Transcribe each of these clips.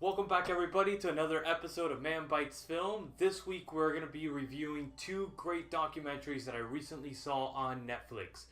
Welcome back, everybody, to another episode of Man Bites Film. This week, we're going to be reviewing two great documentaries that I recently saw on Netflix.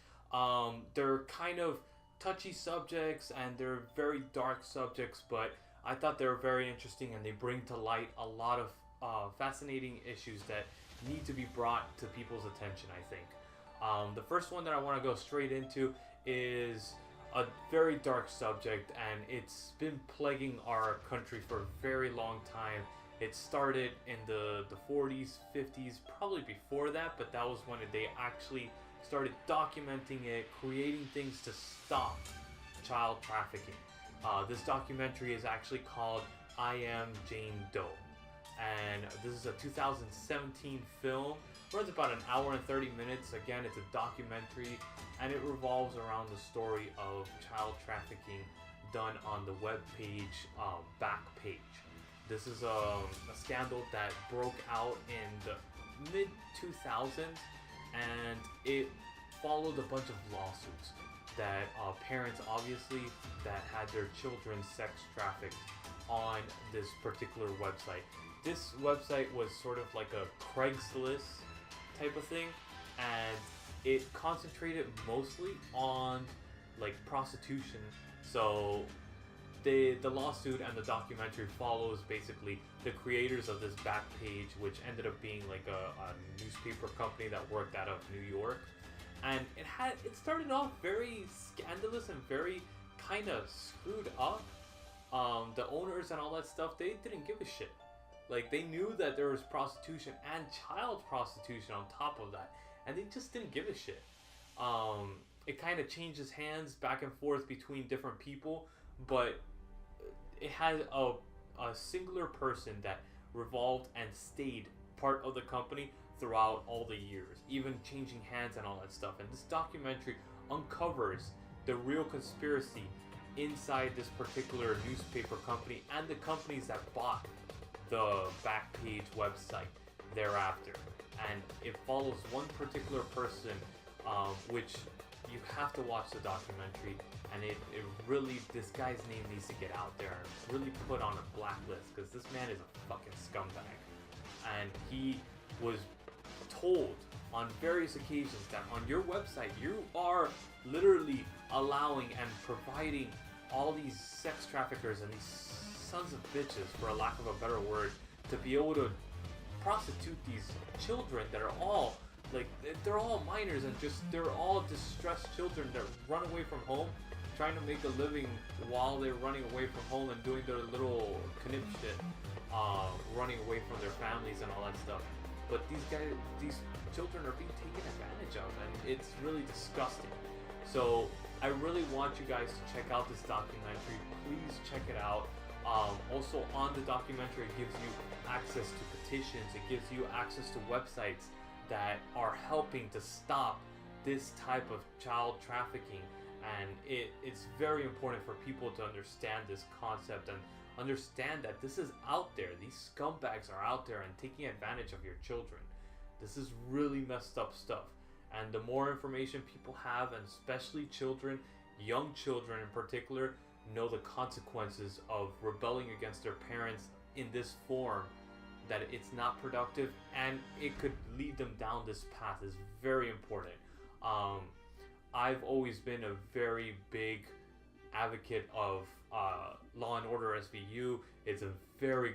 They're kind of touchy subjects and they're very dark subjects, but I thought they were very interesting and they bring to light a lot of fascinating issues that need to be brought to people's attention, I think. The first one that I want to go straight into is a very dark subject, and it's been plaguing our country for a very long time. It started in the 40s, 50s, probably before that, but that was when they actually started documenting it, creating things to stop child trafficking. This documentary is actually called I Am Jane Doe, and this is a 2017 film. Runs about an hour and 30 minutes. Again, it's a documentary, and it revolves around the story of child trafficking done on the web page Backpage. This is a scandal that broke out in the mid 2000s, and it followed a bunch of lawsuits that parents obviously that had their children sex trafficked on this particular website. This website was sort of like a Craigslist type of thing, and it concentrated mostly on like prostitution. So the lawsuit and the documentary follows basically the creators of this Backpage, which ended up being like a newspaper company that worked out of New York, and it started off very scandalous and very kind of screwed up. The owners and all that stuff, they didn't give a shit. Like, they knew that there was prostitution and child prostitution on top of that, and they just didn't give a shit. It kind of changes hands back and forth between different people, but it had a singular person that revolved and stayed part of the company throughout all the years, even changing hands and all that stuff. And this documentary uncovers the real conspiracy inside this particular newspaper company and the companies that bought the Backpage website thereafter. And it follows one particular person, which you have to watch the documentary, and it really, this guy's name needs to get out there and really put on a blacklist, because this man is a fucking scumbag. And he was told on various occasions that on your website you are literally allowing and providing all these sex traffickers and these sons of bitches, for a lack of a better word, to be able to prostitute these children that are all like, they're all minors, and just, they're all distressed children that run away from home, trying to make a living while they're running away from home and doing their little knip shit, running away from their families and all that stuff. But these children are being taken advantage of, and it's really disgusting. So I really want you guys to check out this documentary. Please check it out. Also on the documentary, it gives you access to petitions, it gives you access to websites that are helping to stop this type of child trafficking, and it's very important for people to understand this concept and understand that this is out there. These scumbags are out there and taking advantage of your children. This is really messed up stuff, and the more information people have, and especially children, young children in particular, know the consequences of rebelling against their parents in this form, that it's not productive and it could lead them down this path, is very important. I've always been a very big advocate of Law and Order SVU. It's a very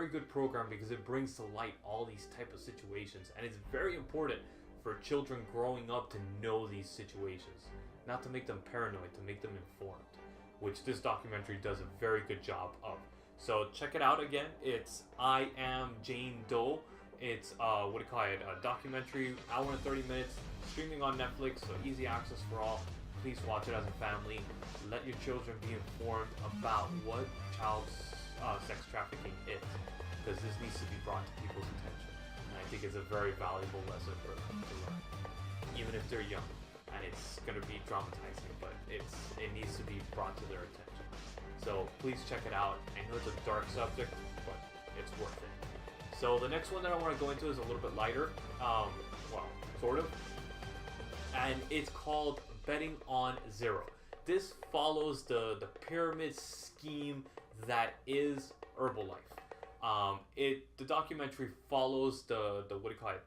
good program because it brings to light all these type of situations, and it's very important for children growing up to know these situations, not to make them paranoid, to make them informed, which this documentary does a very good job of. So check it out again. It's I Am Jane Doe. It's a documentary, hour and 30 minutes, streaming on Netflix, so easy access for all. Please watch it as a family. Let your children be informed about what child sex trafficking is, because this needs to be brought to people's attention. And I think it's a very valuable lesson for them to learn, even if they're young. And it's going to be dramatizing, but it needs to be brought to their attention. So please check it out. I know it's a dark subject, but it's worth it. So the next one that I want to go into is a little bit lighter, well, sort of, and it's called Betting on Zero. this follows the pyramid scheme that is Herbalife. The documentary follows the what do you call it?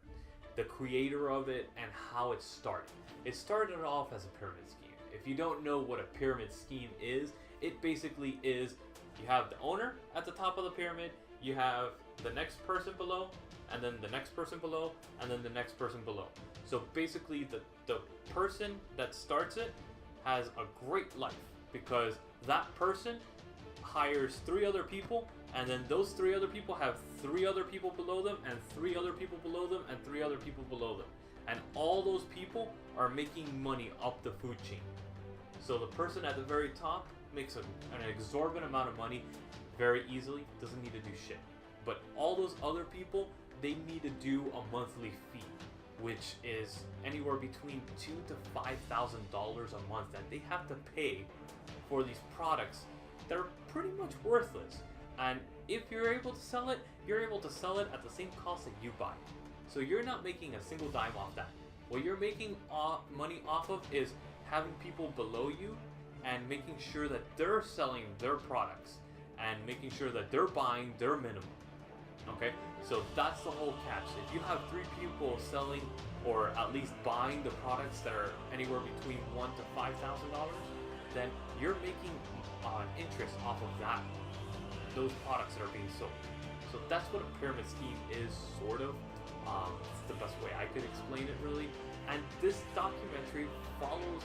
The creator of it and how it started. It started off as a pyramid scheme. If you don't know what a pyramid scheme is, it basically is you have the owner at the top of the pyramid, you have the next person below, and then the next person below, and then the next person below. So basically the person that starts it has a great life because that person hires 3 other people, and then those 3 other people have 3 other people below them, and 3 other people below them, and 3 other people below them. And all those people are making money up the food chain. So the person at the very top makes an exorbitant amount of money very easily, doesn't need to do shit. But all those other people, they need to do a monthly fee, which is anywhere between $2,000 to $5,000 a month that they have to pay for these products that are pretty much worthless. And if you're able to sell it, you're able to sell it at the same cost that you buy. So you're not making a single dime off that. What you're making money off of is having people below you and making sure that they're selling their products and making sure that they're buying their minimum. Okay, so that's the whole catch. If you have 3 people selling or at least buying the products that are anywhere between $1,000 to $5,000, then you're making interest off of those products that are being sold. So that's what a pyramid scheme is, sort of. It's the best way I could explain it, really. And this documentary follows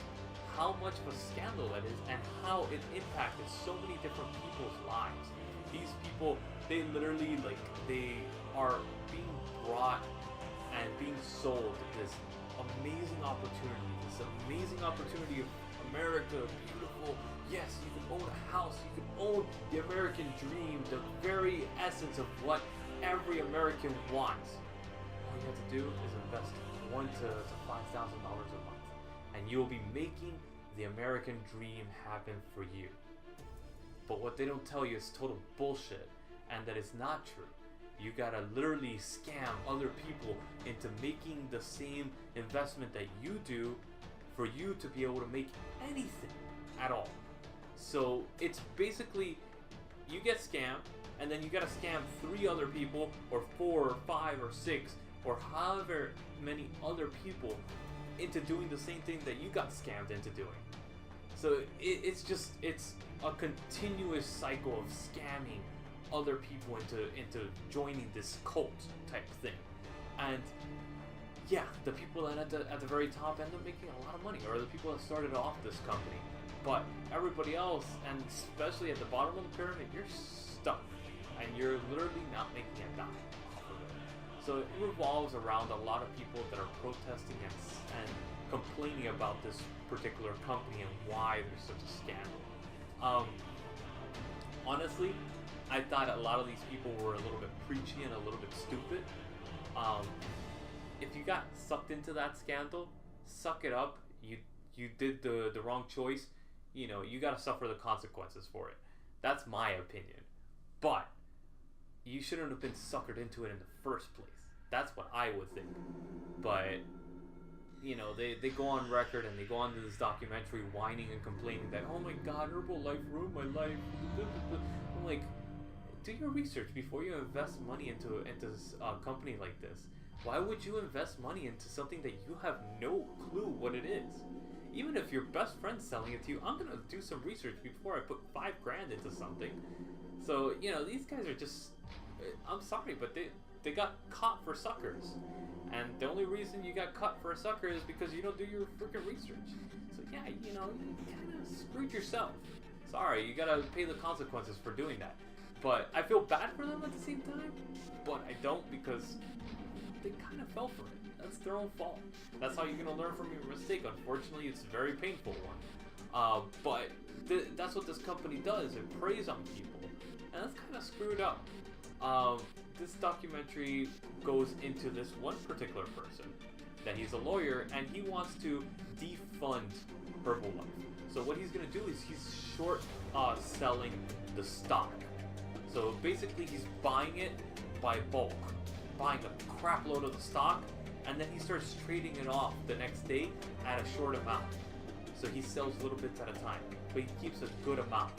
how much of a scandal that is and how it impacted so many different people's lives. These people, they literally, they are being brought and being sold this amazing opportunity of America, beautiful. Yes, you can own a house, you can own the American dream, the very essence of what every American wants. All you have to do is invest $1,000 to $5,000 a month, and you'll be making the American dream happen for you. But what they don't tell you is total bullshit, and that it's not true. You gotta literally scam other people into making the same investment that you do for you to be able to make anything at all. So it's basically, you get scammed, and then you gotta scam 3 other people, or 4 or 5 or 6, or however many other people into doing the same thing that you got scammed into doing. So it's a continuous cycle of scamming other people into joining this cult type thing. And yeah, the people that at the very top end up making a lot of money, or the people that started off this company. But everybody else, and especially at the bottom of the pyramid, you're stuck, and you're literally not making a dime off of it. So it revolves around a lot of people that are protesting and complaining about this particular company and why there's such a scandal. Honestly, I thought a lot of these people were a little bit preachy and a little bit stupid. If you got sucked into that scandal, suck it up. You did the wrong choice. You know, you gotta suffer the consequences for it. That's my opinion. But you shouldn't have been suckered into it in the first place. That's what I would think. But you know, they go on record and they go on to this documentary whining and complaining that, oh my god, Herbalife ruined my life. I'm like, do your research before you invest money into a company like this. Why would you invest money into something that you have no clue what it is? Even if your best friend's selling it to you, I'm gonna do some research before I put $5,000 into something. So, you know, these guys are just, I'm sorry, but they got caught for suckers. And the only reason you got caught for a sucker is because you don't do your freaking research. So yeah, you know, you kind of screwed yourself. Sorry, you gotta pay the consequences for doing that. But I feel bad for them at the same time, but I don't, because they kind of fell for it. That's their own fault. That's how you're gonna learn from your mistake. Unfortunately, it's a very painful one. But that's what this company does. It preys on people, and that's kind of screwed up. This documentary goes into this one particular person, that he's a lawyer, and he wants to defund Herbalife. So what he's gonna do is he's short selling the stock. So basically he's buying it by bulk, buying a crap load of the stock, and then he starts trading it off the next day at a short amount. so he sells little bits at a time, but he keeps a good amount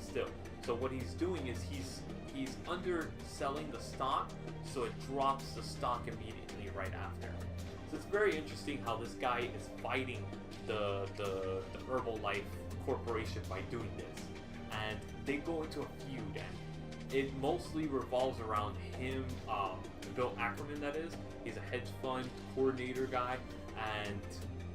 still. So what he's doing is he's underselling the stock, so it drops the stock immediately right after. So it's very interesting how this guy is fighting the Herbalife Corporation by doing this, and they go into a feud, and it mostly revolves around him, Bill Ackerman, that is. He's a hedge fund coordinator guy, and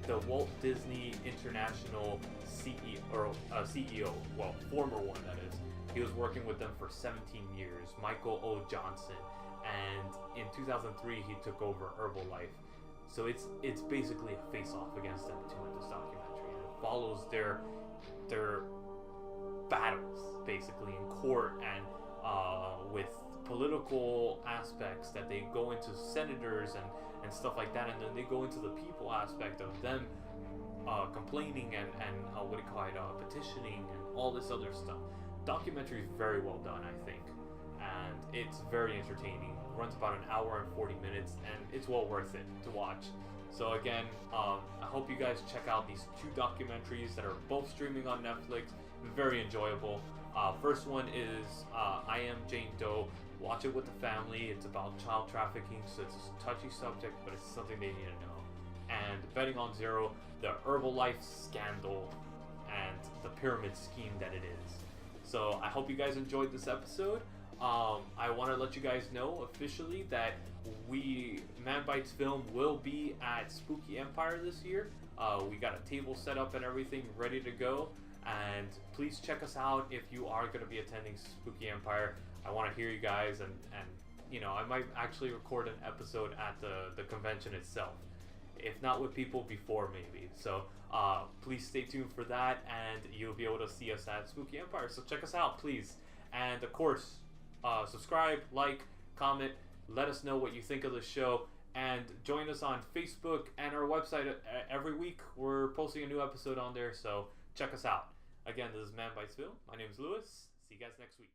the Walt Disney International CEO, well, former one, that is. He was working with them for 17 years, Michael O. Johnson, and in 2003 he took over Herbalife. So it's basically a face-off against them too in this documentary, and it follows their battles basically in court and with political aspects that they go into senators and stuff like that, and then they go into the people aspect of them complaining and what do you call it, petitioning and all this other stuff. Documentary is very well done, I think, and it's very entertaining. Runs about an hour and 40 minutes, and it's well worth it to watch. So again, I hope you guys check out these two documentaries that are both streaming on Netflix. Very enjoyable. First one is I Am Jane Doe. Watch it with the family. It's about child trafficking, so it's a touchy subject, but it's something they need to know. And Betting on Zero, the Herbalife scandal and the pyramid scheme that it is. So I hope you guys enjoyed this episode. I want to let you guys know officially that Man Bites Film will be at Spooky Empire this year. We got a table set up and everything ready to go. And please check us out if you are going to be attending Spooky Empire. I want to hear you guys, and you know, I might actually record an episode at the convention itself, if not with people before maybe. So please stay tuned for that, and you'll be able to see us at Spooky Empire. So check us out, please. And of course, subscribe, like, comment, let us know what you think of the show, and join us on Facebook and our website. Every week we're posting a new episode on there, so check us out. Again, this is Man Bites Film. My name is Lewis. See you guys next week.